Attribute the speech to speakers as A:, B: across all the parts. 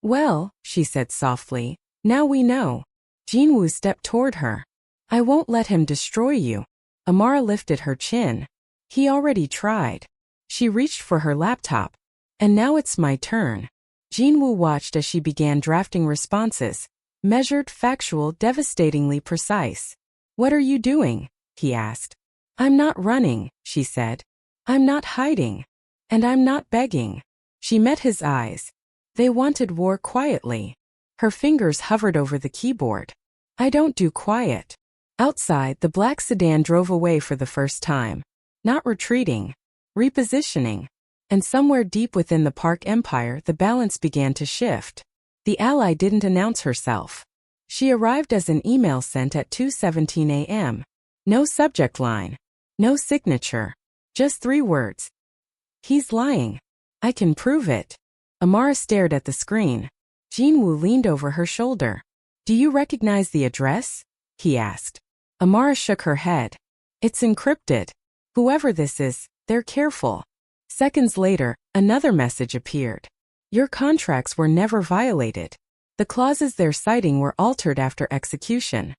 A: Well, she said softly, now we know. Jinwoo stepped toward her. I won't let him destroy you. Amara lifted her chin. He already tried. She reached for her laptop. And now it's my turn. Jinwoo watched as she began drafting responses. Measured, factual, devastatingly precise. What are you doing? He asked. I'm not running, she said. I'm not hiding. And I'm not begging. She met his eyes. They wanted war quietly. Her fingers hovered over the keyboard. I don't do quiet. Outside, the black sedan drove away for the first time. Not retreating. Repositioning. And somewhere deep within the Park Empire, the balance began to shift. The ally didn't announce herself. She arrived as an email sent at 2:17 a.m. No subject line. No signature. Just 3 words. He's lying. I can prove it. Amara stared at the screen. Jinwoo leaned over her shoulder. Do you recognize the address? He asked. Amara shook her head. It's encrypted. Whoever this is, they're careful. Seconds later, another message appeared. Your contracts were never violated. The clauses they're citing were altered after execution.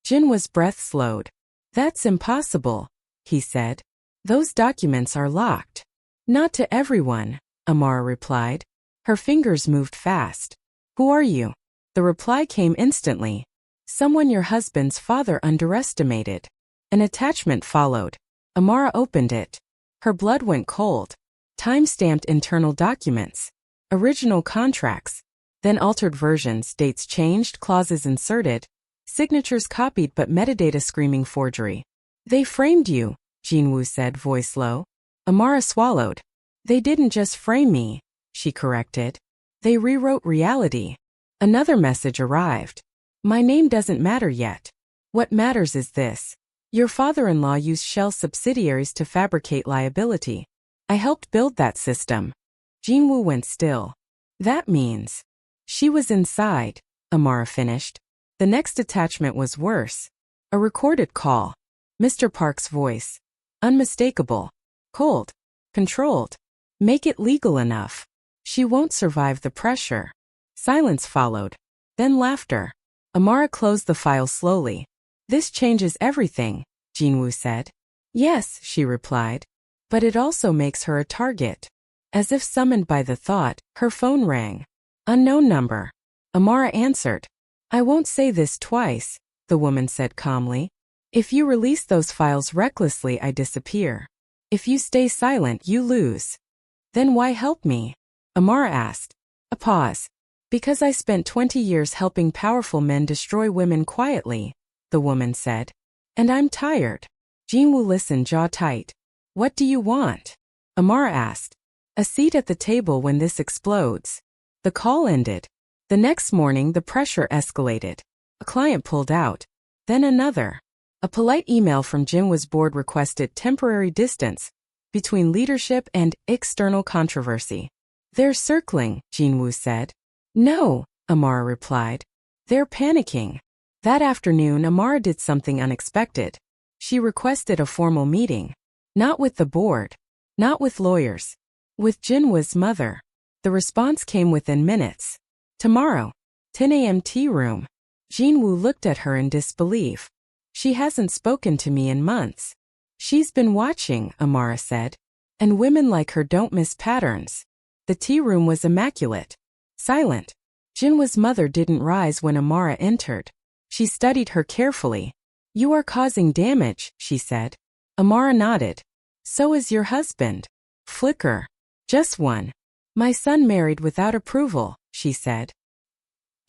A: Jinwoo's breath slowed. That's impossible, he said. Those documents are locked. Not to everyone, Amara replied. Her fingers moved fast. Who are you? The reply came instantly. Someone your husband's father underestimated. An attachment followed. Amara opened it. Her blood went cold. Time-stamped internal documents. Original contracts. Then altered versions, dates changed, clauses inserted. Signatures copied but metadata screaming forgery. They framed you, Jinwoo said, voice low. Amara swallowed. They didn't just frame me, she corrected. They rewrote reality. Another message arrived. My name doesn't matter yet. What matters is this. Your father-in-law used Shell subsidiaries to fabricate liability. I helped build that system. Jinwoo went still. That means. She was inside, Amara finished. The next attachment was worse. A recorded call. Mr. Park's voice. Unmistakable. Cold. Controlled. Make it legal enough. She won't survive the pressure. Silence followed. Then laughter. Amara closed the file slowly. This changes everything, Jinwoo said. Yes, she replied. But it also makes her a target. As if summoned by the thought, her phone rang. Unknown number. Amara answered. I won't say this twice, the woman said calmly. If you release those files recklessly, I disappear. If you stay silent, you lose. Then why help me? Amara asked. A pause. Because I spent 20 years helping powerful men destroy women quietly, the woman said. And I'm tired. Jinwoo listened, jaw tight. What do you want? Amara asked. A seat at the table when this explodes. The call ended. The next morning, the pressure escalated. A client pulled out. Then another. A polite email from Jinwoo's board requested temporary distance between leadership and external controversy. They're circling, Jinwoo said. No, Amara replied. They're panicking. That afternoon, Amara did something unexpected. She requested a formal meeting. Not with the board. Not with lawyers. With Jinwoo's mother. The response came within minutes. Tomorrow. 10 a.m. tea room. Jinwoo looked at her in disbelief. She hasn't spoken to me in months. She's been watching, Amara said. And women like her don't miss patterns. The tea room was immaculate. Silent. Jinwoo's mother didn't rise when Amara entered. She studied her carefully. You are causing damage, she said. Amara nodded. So is your husband. Flicker. Just one. My son married without approval, she said.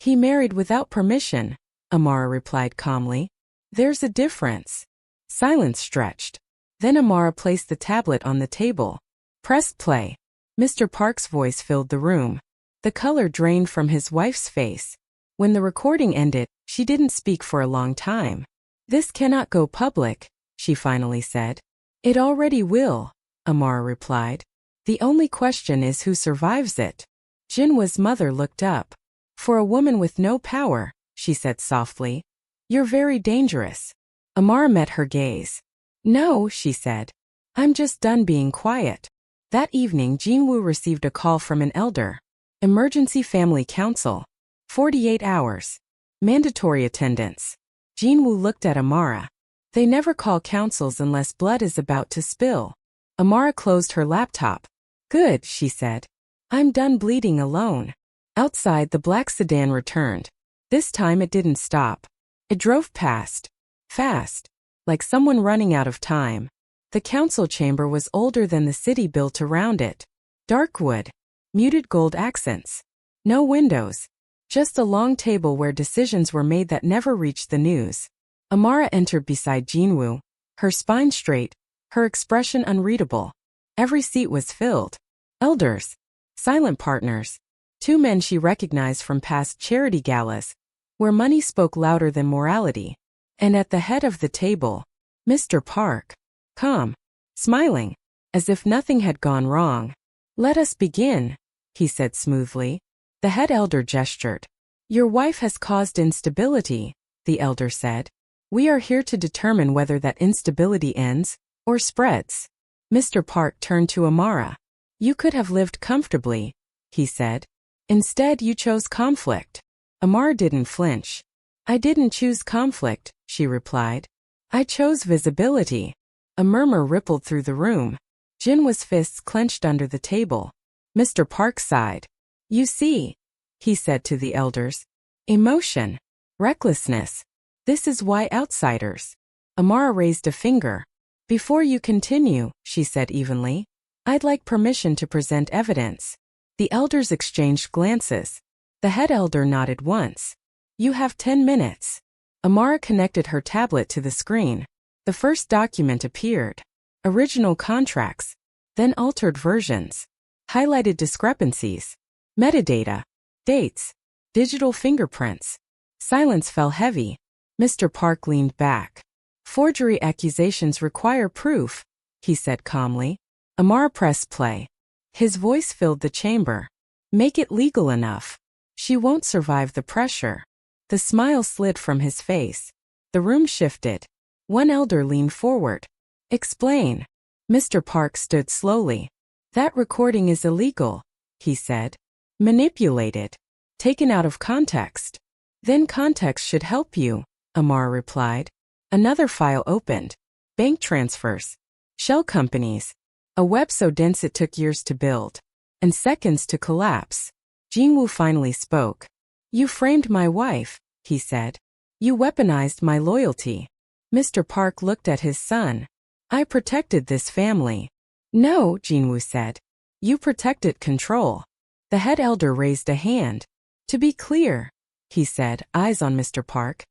A: He married without permission, Amara replied calmly. There's a difference. Silence stretched. Then Amara placed the tablet on the table. Pressed play. Mr. Park's voice filled the room. The color drained from his wife's face. When the recording ended, she didn't speak for a long time. This cannot go public, she finally said. It already will, Amara replied. The only question is who survives it. Jinwoo's mother looked up. For a woman with no power, she said softly. You're very dangerous. Amara met her gaze. No, she said. I'm just done being quiet. That evening, Jinwoo received a call from an elder. Emergency Family Council. 48 hours. Mandatory attendance. Jinwoo looked at Amara. They never call councils unless blood is about to spill. Amara closed her laptop. Good, she said. I'm done bleeding alone. Outside, the black sedan returned. This time it didn't stop. It drove past. Fast. Like someone running out of time. The council chamber was older than the city built around it. Dark wood. Muted gold accents. No windows. Just a long table where decisions were made that never reached the news. Amara entered beside Jinwoo, her spine straight, her expression unreadable. Every seat was filled. Elders. Silent partners. Two men she recognized from past charity galas, where money spoke louder than morality. And at the head of the table, Mr. Park. Calm. Smiling. As if nothing had gone wrong. Let us begin, he said smoothly. The head elder gestured. Your wife has caused instability, the elder said. We are here to determine whether that instability ends or spreads. Mr. Park turned to Amara. You could have lived comfortably, he said. Instead, you chose conflict. Amara didn't flinch. I didn't choose conflict, she replied. I chose visibility. A murmur rippled through the room. Jinwoo's fists clenched under the table. Mr. Park sighed. You see, he said to the elders. Emotion. Recklessness. This is why outsiders. Amara raised a finger. Before you continue, she said evenly, I'd like permission to present evidence. The elders exchanged glances. The head elder nodded once. You have 10 minutes. Amara connected her tablet to the screen. The first document appeared. Original contracts. Then altered versions. Highlighted discrepancies. Metadata. Dates. Digital fingerprints. Silence fell heavy. Mr. Park leaned back. Forgery accusations require proof, he said calmly. Amara pressed play. His voice filled the chamber. Make it legal enough. She won't survive the pressure. The smile slid from his face. The room shifted. One elder leaned forward. Explain. Mr. Park stood slowly. That recording is illegal, he said. Manipulated. Taken out of context. Then context should help you, Amara replied. Another file opened. Bank transfers. Shell companies. A web so dense it took years to build. And seconds to collapse. Jinwoo finally spoke. You framed my wife, he said. You weaponized my loyalty. Mr. Park looked at his son. I protected this family. No, Jinwoo said. You protected control. The head elder raised a hand. To be clear, he said, eyes on Mr. Park.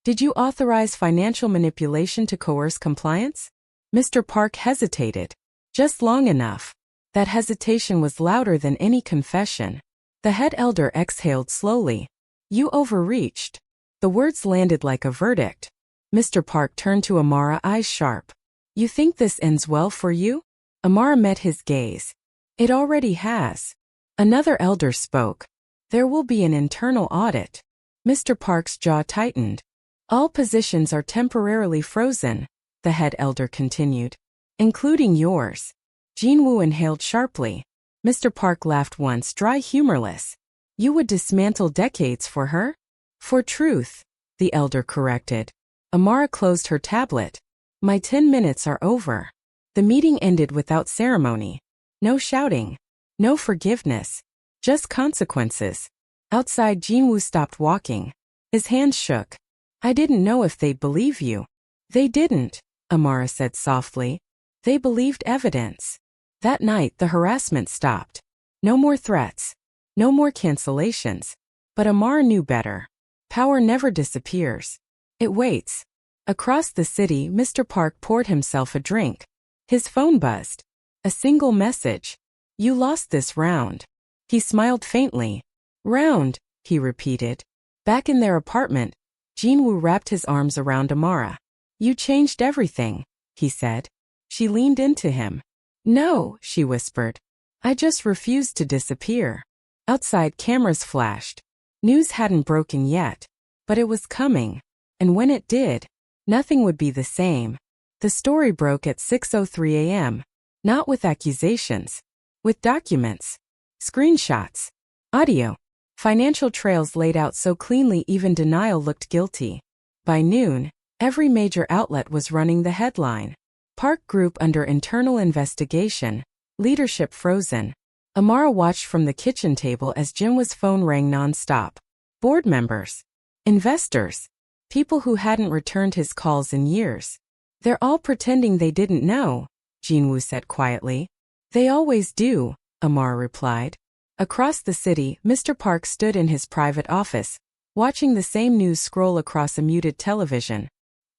A: Did you authorize financial manipulation to coerce compliance? Mr. Park hesitated. Just long enough. That hesitation was louder than any confession. The head elder exhaled slowly. You overreached. The words landed like a verdict. Mr. Park turned to Amara, eyes sharp. You think this ends well for you? Amara met his gaze. It already has. Another elder spoke. There will be an internal audit. Mr. Park's jaw tightened. All positions are temporarily frozen, the head elder continued. Including yours. Jinwoo inhaled sharply. Mr. Park laughed once, dry, humorless. You would dismantle decades for her? For truth, the elder corrected. Amara closed her tablet. My 10 minutes are over. The meeting ended without ceremony. No shouting. No forgiveness. Just consequences. Outside, Jinwoo stopped walking. His hands shook. I didn't know if they'd believe you. They didn't, Amara said softly. They believed evidence. That night, the harassment stopped. No more threats. No more cancellations. But Amara knew better. Power never disappears. It waits. Across the city, Mr. Park poured himself a drink. His phone buzzed. A single message. You lost this round. He smiled faintly. Round, he repeated. Back in their apartment, Jinwoo wrapped his arms around Amara. You changed everything, he said. She leaned into him. No, she whispered. I just refused to disappear. Outside, cameras flashed. News hadn't broken yet. But it was coming. And when it did, nothing would be the same. The story broke at 6:03 a.m. Not with accusations. With documents. Screenshots. Audio. Financial trails laid out so cleanly even denial looked guilty. By noon, every major outlet was running the headline. Park Group under internal investigation, leadership frozen. Amara watched from the kitchen table as Jinwoo's phone rang non-stop. Board members, investors, people who hadn't returned his calls in years. They're all pretending they didn't know, Jinwoo said quietly. They always do, Amara replied. Across the city, Mr. Park stood in his private office, watching the same news scroll across a muted television.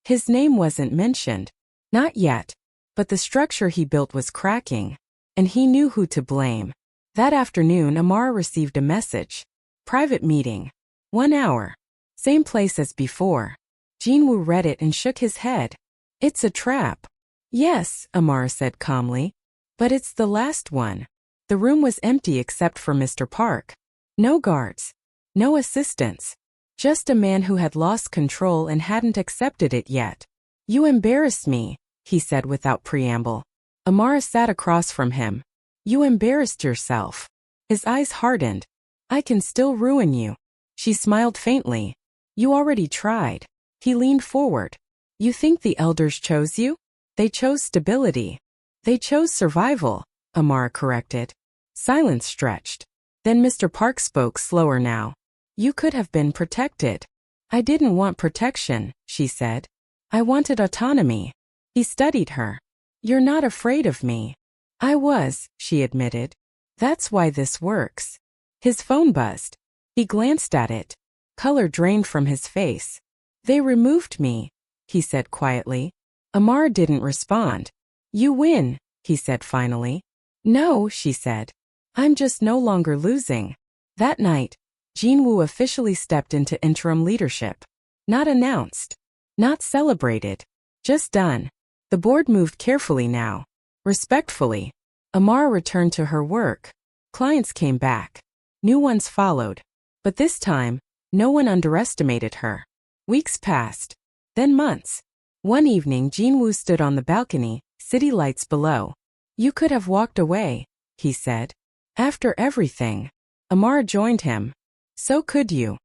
A: His name wasn't mentioned. Not yet. But the structure he built was cracking. And he knew who to blame. That afternoon, Amara received a message. Private meeting. 1 hour. Same place as before. Jinwoo read it and shook his head. It's a trap. Yes, Amara said calmly. But it's the last one. The room was empty except for Mr. Park. No guards. No assistants. Just a man who had lost control and hadn't accepted it yet. You embarrassed me, he said without preamble. Amara sat across from him. You embarrassed yourself. His eyes hardened. I can still ruin you. She smiled faintly. You already tried. He leaned forward. You think the elders chose you? They chose stability. They chose survival, Amara corrected. Silence stretched. Then Mr. Park spoke slower now. You could have been protected. I didn't want protection, she said. I wanted autonomy. He studied her. You're not afraid of me. I was, she admitted. That's why this works. His phone buzzed. He glanced at it. Color drained from his face. They removed me, he said quietly. Amara didn't respond. You win, he said finally. No, she said. I'm just no longer losing. That night, Jinwoo officially stepped into interim leadership. Not announced. Not celebrated. Just done. The board moved carefully now. Respectfully. Amara returned to her work. Clients came back. New ones followed. But this time, no one underestimated her. Weeks passed. Then months. One evening Jinwoo stood on the balcony, city lights below. You could have walked away, he said. After everything. Amara joined him. So could you.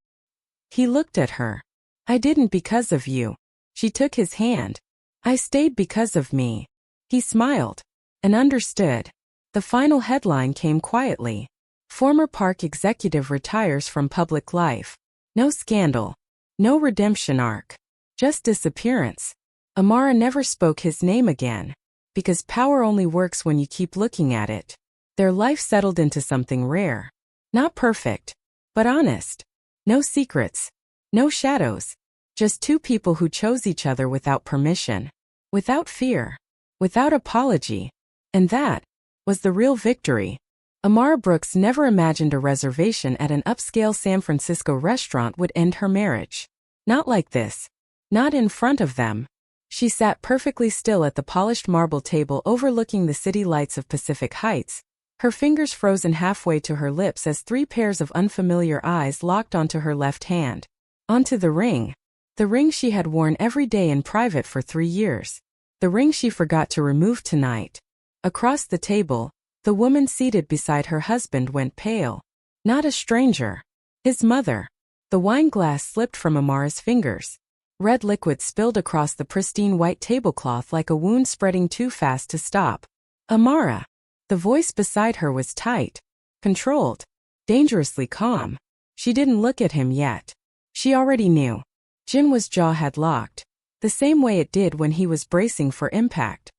A: He looked at her. I didn't because of you. She took his hand. I stayed because of me. He smiled. And understood. The final headline came quietly. Former Park executive retires from public life. No scandal. No redemption arc. Just disappearance. Amara never spoke his name again. Because power only works when you keep looking at it. Their life settled into something rare. Not perfect. But honest. No secrets. No shadows. Just two people who chose each other without permission. Without fear. Without apology. And that was the real victory. Amara Brooks never imagined a reservation at an upscale San Francisco restaurant would end her marriage. Not like this. Not in front of them. She sat perfectly still at the polished marble table overlooking the city lights of Pacific Heights, her fingers frozen halfway to her lips as 3 pairs of unfamiliar eyes locked onto her left hand. Onto the ring. The ring she had worn every day in private for 3 years. The ring she forgot to remove tonight. Across the table, the woman seated beside her husband went pale. Not a stranger. His mother. The wine glass slipped from Amara's fingers. Red liquid spilled across the pristine white tablecloth like a wound spreading too fast to stop. Amara. The voice beside her was tight. Controlled. Dangerously calm. She didn't look at him yet. She already knew. Jinwoo's jaw had locked. The same way it did when he was bracing for impact.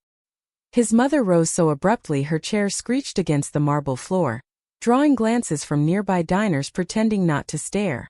A: His mother rose so abruptly her chair screeched against the marble floor, drawing glances from nearby diners pretending not to stare.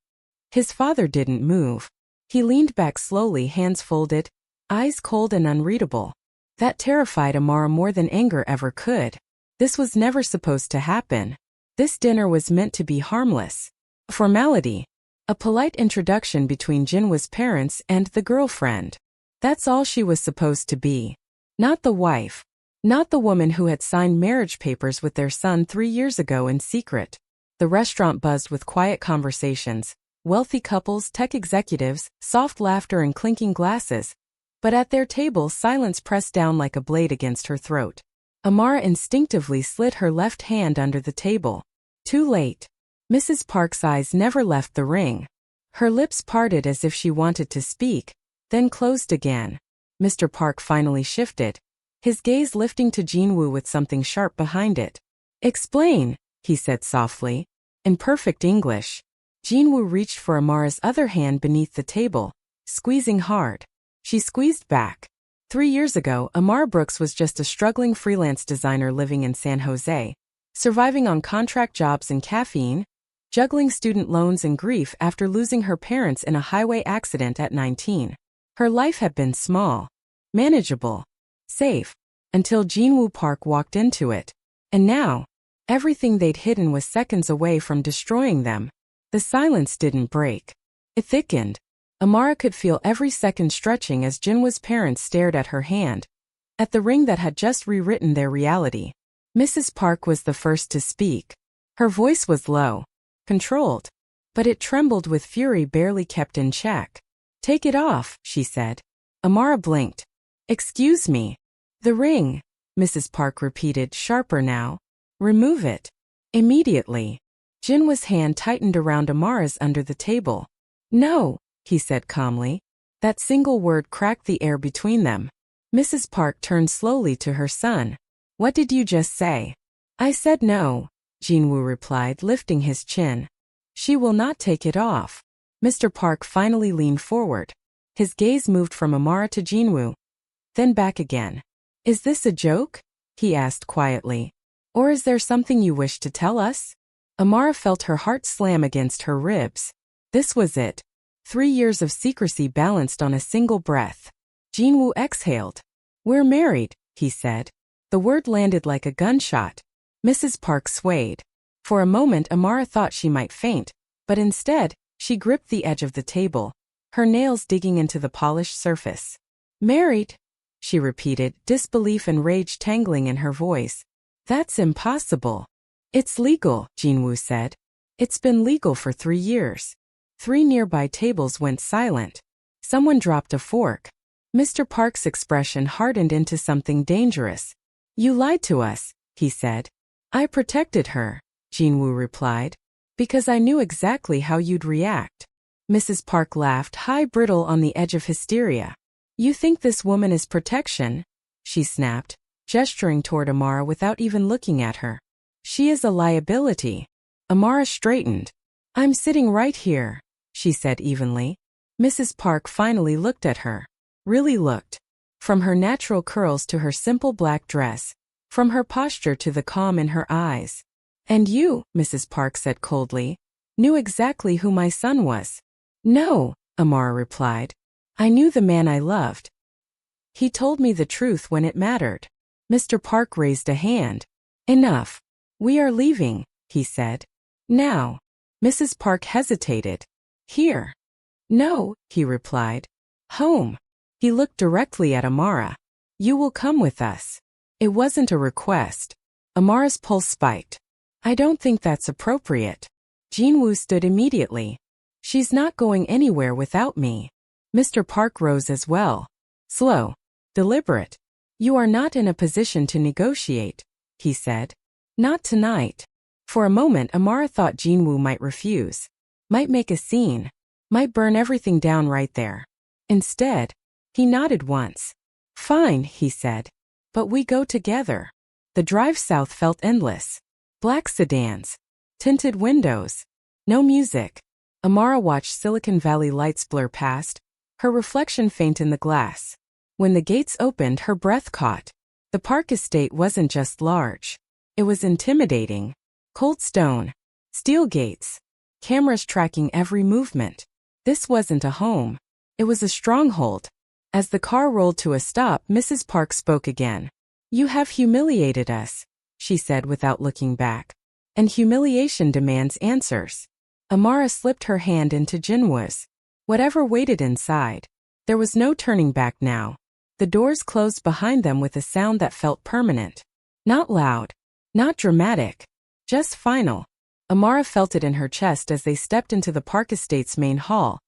A: His father didn't move. He leaned back slowly, hands folded, eyes cold and unreadable. That terrified Amara more than anger ever could. This was never supposed to happen. This dinner was meant to be harmless. A formality. A polite introduction between Jinwoo's parents and the girlfriend. That's all she was supposed to be. Not the wife. Not the woman who had signed marriage papers with their son 3 years ago in secret. The restaurant buzzed with quiet conversations. Wealthy couples, tech executives, soft laughter and clinking glasses. But at their table silence pressed down like a blade against her throat. Amara instinctively slid her left hand under the table. Too late. Mrs. Park's eyes never left the ring. Her lips parted as if she wanted to speak, then closed again. Mr. Park finally shifted, his gaze lifting to Jinwoo with something sharp behind it. "Explain," he said softly. In perfect English. Jinwoo reached for Amara's other hand beneath the table, squeezing hard. She squeezed back. 3 years ago, Amara Brooks was just a struggling freelance designer living in San Jose, surviving on contract jobs and caffeine, juggling student loans and grief after losing her parents in a highway accident at 19. Her life had been small, manageable, safe, until Jinwoo Park walked into it. And now, everything they'd hidden was seconds away from destroying them. The silence didn't break. It thickened. Amara could feel every second stretching as Jinwoo's parents stared at her hand, at the ring that had just rewritten their reality. Mrs. Park was the first to speak. Her voice was low, controlled, but it trembled with fury barely kept in check. "Take it off," she said. Amara blinked. "Excuse me." "The ring," Mrs. Park repeated, sharper now. "Remove it. Immediately." Jinwoo's hand tightened around Amara's under the table. "No," he said calmly. That single word cracked the air between them. Mrs. Park turned slowly to her son. "What did you just say?" "I said no," Jinwoo replied, lifting his chin. "She will not take it off." Mr. Park finally leaned forward. His gaze moved from Amara to Jinwoo, then back again. "Is this a joke?" he asked quietly. "Or is there something you wish to tell us?" Amara felt her heart slam against her ribs. This was it. 3 years of secrecy balanced on a single breath. Jinwoo exhaled. "We're married," he said. The word landed like a gunshot. Mrs. Park swayed. For a moment Amara thought she might faint, but instead, she gripped the edge of the table, her nails digging into the polished surface. "Married?" she repeated, disbelief and rage tangling in her voice. "That's impossible." "It's legal," Jinwoo said. "It's been legal for 3 years." 3 nearby tables went silent. Someone dropped a fork. Mr. Park's expression hardened into something dangerous. "You lied to us," he said. "I protected her," Jinwoo replied, "because I knew exactly how you'd react." Mrs. Park laughed, high, brittle, on the edge of hysteria. "You think this woman is protection?" she snapped, gesturing toward Amara without even looking at her. "She is a liability." Amara straightened. "I'm sitting right here," she said evenly. Mrs. Park finally looked at her. Really looked. From her natural curls to her simple black dress, from her posture to the calm in her eyes. "And you," Mrs. Park said coldly, "knew exactly who my son was." "No," Amara replied. "I knew the man I loved. He told me the truth when it mattered." Mr. Park raised a hand. "Enough. We are leaving," he said. "Now." Mrs. Park hesitated. "Here." "No," he replied. "Home." He looked directly at Amara. "You will come with us." It wasn't a request. Amara's pulse spiked. "I don't think that's appropriate." Jinwoo stood immediately. "She's not going anywhere without me." Mr. Park rose as well. Slow. Deliberate. "You are not in a position to negotiate," he said. "Not tonight." For a moment Amara thought Jinwoo might refuse. Might make a scene. Might burn everything down right there. Instead, he nodded once. "Fine," he said. "But we go together." The drive south felt endless. Black sedans. Tinted windows. No music. Amara watched Silicon Valley lights blur past, her reflection faint in the glass. When the gates opened, her breath caught. The Park estate wasn't just large. It was intimidating. Cold stone. Steel gates. Cameras tracking every movement. This wasn't a home. It was a stronghold. As the car rolled to a stop, Mrs. Park spoke again. "You have humiliated us," she said without looking back. "And humiliation demands answers." Amara slipped her hand into Jinwoo's. Whatever waited inside. There was no turning back now. The doors closed behind them with a sound that felt permanent. Not loud. Not dramatic. Just final. Amara felt it in her chest as they stepped into the Park estate's main hall.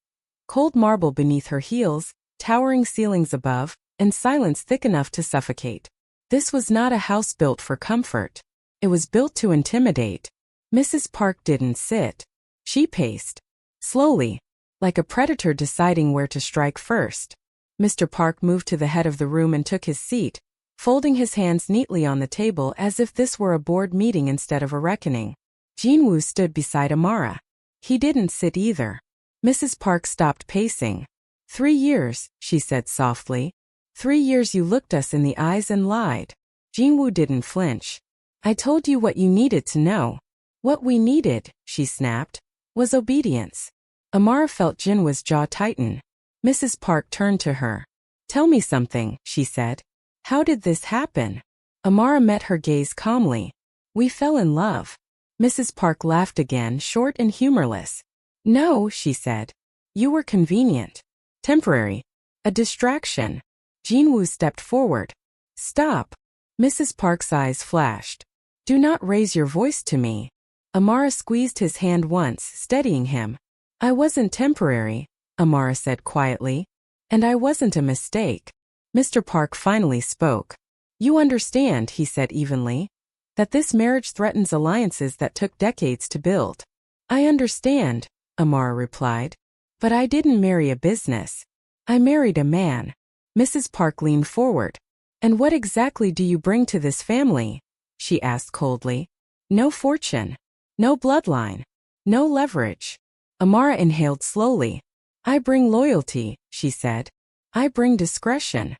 A: Cold marble beneath her heels, towering ceilings above, and silence thick enough to suffocate. This was not a house built for comfort. It was built to intimidate. Mrs. Park didn't sit. She paced. Slowly, like a predator deciding where to strike first. Mr. Park moved to the head of the room and took his seat, folding his hands neatly on the table as if this were a board meeting instead of a reckoning. Jinwoo stood beside Amara. He didn't sit either. Mrs. Park stopped pacing. 3 years, she said softly. 3 years you looked us in the eyes and lied. Jinwoo didn't flinch. I told you what you needed to know. What we needed, she snapped, was obedience. Amara felt Jinwoo's jaw tighten. Mrs. Park turned to her. Tell me something, she said. How did this happen? Amara met her gaze calmly. We fell in love. Mrs. Park laughed again, short and humorless. No, she said. You were convenient. Temporary. A distraction. Jinwoo stepped forward. Stop. Mrs. Park's eyes flashed. Do not raise your voice to me. Amara squeezed his hand once, steadying him. I wasn't temporary, Amara said quietly. And I wasn't a mistake. Mr. Park finally spoke. You understand, he said evenly, that this marriage threatens alliances that took decades to build. I understand, Amara replied. But I didn't marry a business. I married a man. Mrs. Park leaned forward. And what exactly do you bring to this family? She asked coldly. No fortune. No bloodline. No leverage. Amara inhaled slowly. I bring loyalty, she said. I bring discretion.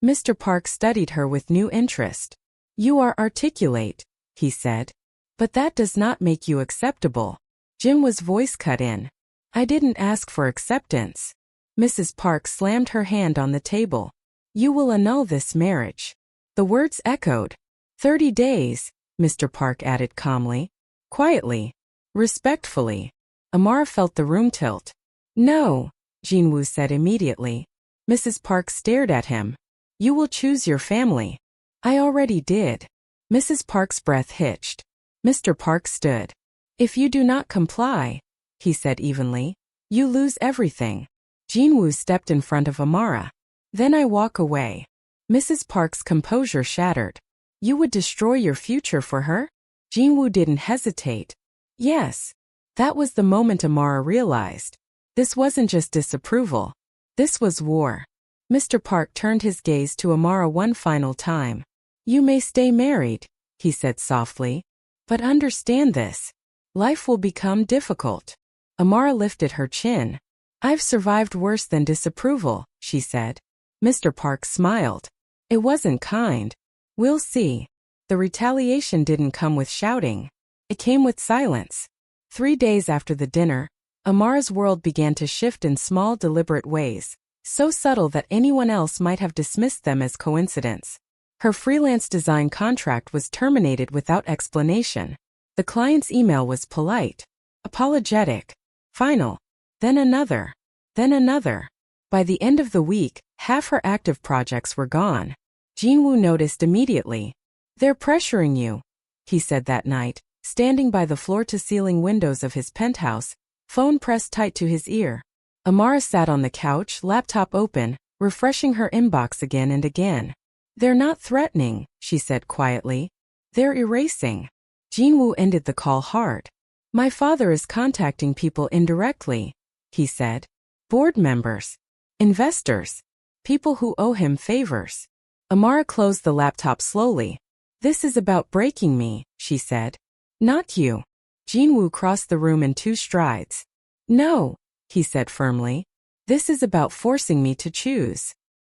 A: Mr. Park studied her with new interest. You are articulate, he said. But that does not make you acceptable. Jinwoo's voice cut in. I didn't ask for acceptance. Mrs. Park slammed her hand on the table. You will annul this marriage. The words echoed. 30 days, Mr. Park added calmly. Quietly. Respectfully. Amara felt the room tilt. No, Jinwoo said immediately. Mrs. Park stared at him. You will choose your family. I already did. Mrs. Park's breath hitched. Mr. Park stood. If you do not comply, he said evenly, you lose everything. Jinwoo stepped in front of Amara. Then I walk away. Mrs. Park's composure shattered. You would destroy your future for her? Jinwoo didn't hesitate. Yes. That was the moment Amara realized. This wasn't just disapproval. This was war. Mr. Park turned his gaze to Amara one final time. You may stay married, he said softly. But understand this. Life will become difficult. Amara lifted her chin. I've survived worse than disapproval, she said. Mr. Park smiled. It wasn't kind. We'll see. The retaliation didn't come with shouting. It came with silence. 3 days after the dinner, Amara's world began to shift in small, deliberate ways, so subtle that anyone else might have dismissed them as coincidence. Her freelance design contract was terminated without explanation. The client's email was polite, apologetic, final, then another, then another. By the end of the week, half her active projects were gone. Jinwoo noticed immediately. They're pressuring you, he said that night, standing by the floor-to-ceiling windows of his penthouse, phone pressed tight to his ear. Amara sat on the couch, laptop open, refreshing her inbox again and again. They're not threatening, she said quietly. They're erasing. Jinwoo ended the call hard. My father is contacting people indirectly, he said. Board members. Investors. People who owe him favors. Amara closed the laptop slowly. This is about breaking me, she said. Not you. Jinwoo crossed the room in 2 strides. No, he said firmly. This is about forcing me to choose.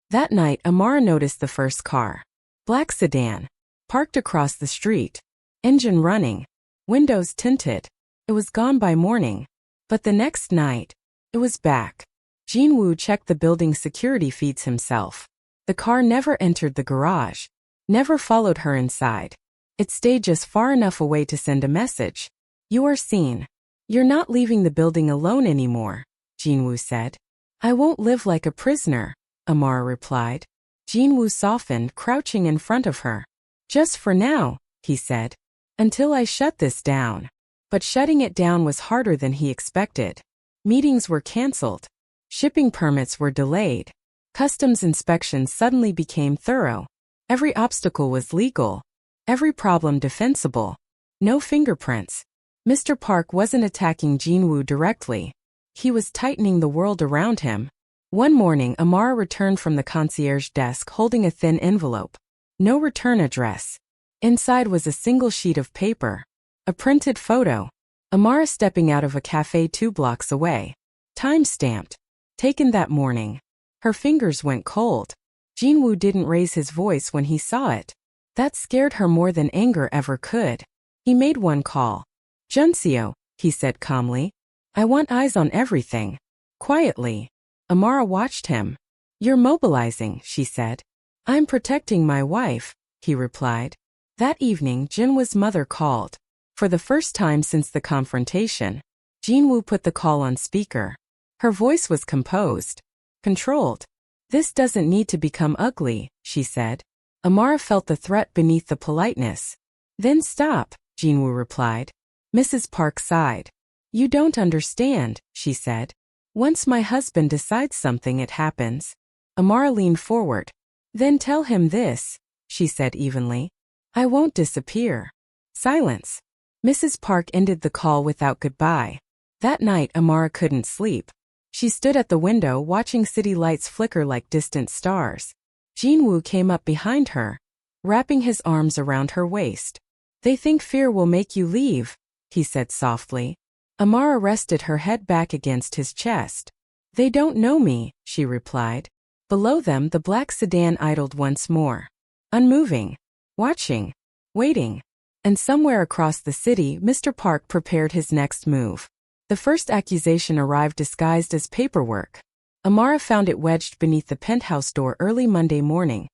A: That night, Amara noticed the first car. Black sedan. Parked across the street. Engine running. Windows tinted. It was gone by morning. But the next night, it was back. Jinwoo checked the building's security feeds himself. The car never entered the garage. Never followed her inside. It stayed just far enough away to send a message. You are seen. You're not leaving the building alone anymore, Jinwoo said. I won't live like a prisoner, Amara replied. Jinwoo softened, crouching in front of her. Just for now, he said. Until I shut this down. But shutting it down was harder than he expected. Meetings were canceled. Shipping permits were delayed. Customs inspections suddenly became thorough. Every obstacle was legal. Every problem defensible. No fingerprints. Mr. Park wasn't attacking Jinwoo directly. He was tightening the world around him. One morning, Amara returned from the concierge desk holding a thin envelope. No return address. Inside was a single sheet of paper. A printed photo. Amara stepping out of a cafe 2 blocks away. Time-stamped. Taken that morning. Her fingers went cold. Jinwoo didn't raise his voice when he saw it. That scared her more than anger ever could. He made one call. "Junseo," he said calmly. "I want eyes on everything." Quietly. Amara watched him. "You're mobilizing," she said. "I'm protecting my wife," he replied. That evening, Jinwoo's mother called. For the first time since the confrontation, Jinwoo put the call on speaker. Her voice was composed. Controlled. "This doesn't need to become ugly," she said. Amara felt the threat beneath the politeness. "Then stop," Jinwoo replied. Mrs. Park sighed. "You don't understand," she said. "Once my husband decides something, it happens." Amara leaned forward. "Then tell him this," she said evenly. "I won't disappear." Silence. Mrs. Park ended the call without goodbye. That night, Amara couldn't sleep. She stood at the window watching city lights flicker like distant stars. Jinwoo came up behind her, wrapping his arms around her waist. "They think fear will make you leave," he said softly. Amara rested her head back against his chest. "They don't know me," she replied. Below them, the black sedan idled once more. Unmoving. Watching. Waiting. And somewhere across the city, Mr. Park prepared his next move. The first accusation arrived disguised as paperwork. Amara found it wedged beneath the penthouse door early Monday morning.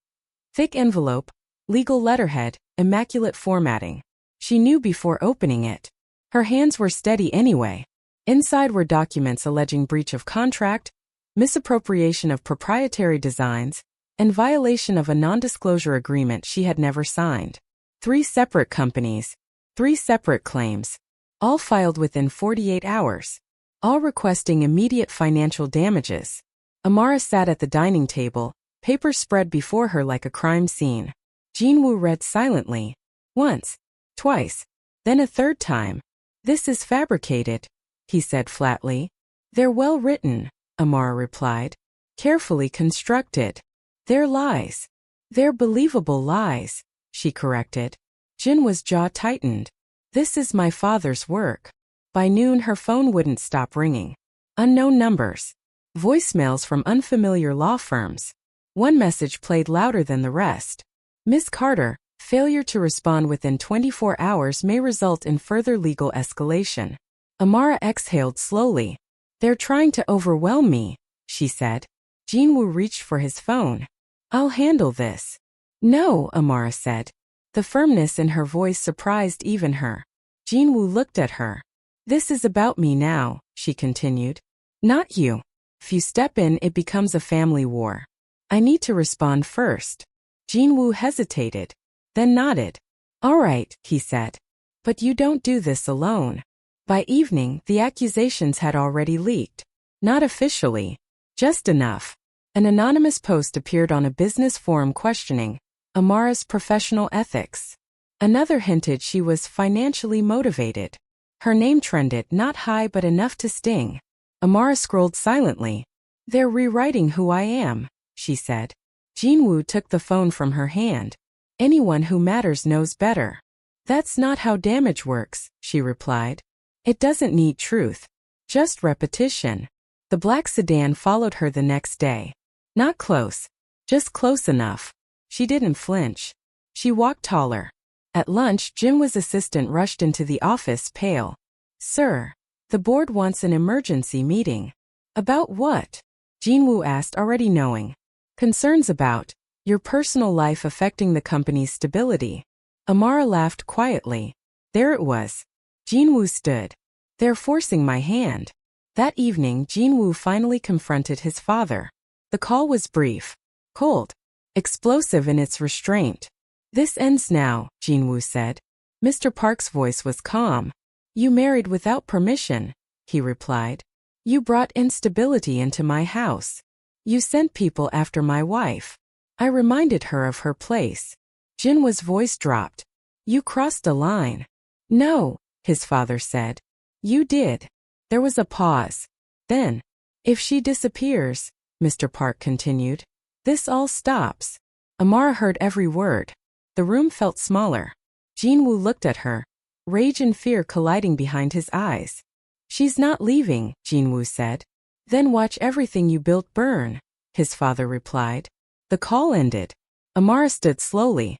A: Thick envelope, legal letterhead, immaculate formatting. She knew before opening it. Her hands were steady anyway. Inside were documents alleging breach of contract, misappropriation of proprietary designs, and violation of a non-disclosure agreement she had never signed. 3 separate companies, 3 separate claims, all filed within 48 hours, all requesting immediate financial damages. Amara sat at the dining table, papers spread before her like a crime scene. Jinwoo read silently. Once, twice, then a third time. "This is fabricated," he said flatly. "They're well written," Amara replied. "Carefully constructed. They're lies. They're believable lies," she corrected. Jinwoo's jaw tightened. "This is my father's work." By noon, her phone wouldn't stop ringing. Unknown numbers. Voicemails from unfamiliar law firms. One message played louder than the rest. "Miss Carter, failure to respond within 24 hours may result in further legal escalation." Amara exhaled slowly. "They're trying to overwhelm me," she said. Jinwoo reached for his phone. "I'll handle this." "No," Amara said. The firmness in her voice surprised even her. Jinwoo looked at her. "This is about me now," she continued. "Not you. If you step in, it becomes a family war. I need to respond first." Jinwoo hesitated, then nodded. "All right," he said. "But you don't do this alone." By evening, the accusations had already leaked. Not officially. Just enough. An anonymous post appeared on a business forum questioning Amara's professional ethics. Another hinted she was financially motivated. Her name trended, not high but enough to sting. Amara scrolled silently. "They're rewriting who I am," she said. Jinwoo took the phone from her hand. "Anyone who matters knows better." "That's not how damage works," she replied. "It doesn't need truth. Just repetition." The black sedan followed her the next day. Not close. Just close enough. She didn't flinch. She walked taller. At lunch, Jinwoo's assistant rushed into the office, pale. "Sir, the board wants an emergency meeting." "About what?" Jinwoo asked, already knowing. "Concerns about your personal life affecting the company's stability." Amara laughed quietly. There it was. Jinwoo stood. "They're forcing my hand." That evening, Jinwoo finally confronted his father. The call was brief, cold, explosive in its restraint. "This ends now," Jinwoo said. Mr. Park's voice was calm. "You married without permission," he replied. "You brought instability into my house. You sent people after my wife." I reminded her of her place. Jinwoo's voice dropped. "You crossed a line." "No," his father said. You did. There was a pause. Then, if she disappears, Mr. Park continued, this all stops. Amara heard every word. The room felt smaller. Jinwoo looked at her, rage and fear colliding behind his eyes. She's not leaving, Jinwoo said. Then watch everything you built burn, his father replied. The call ended. Amara stood slowly,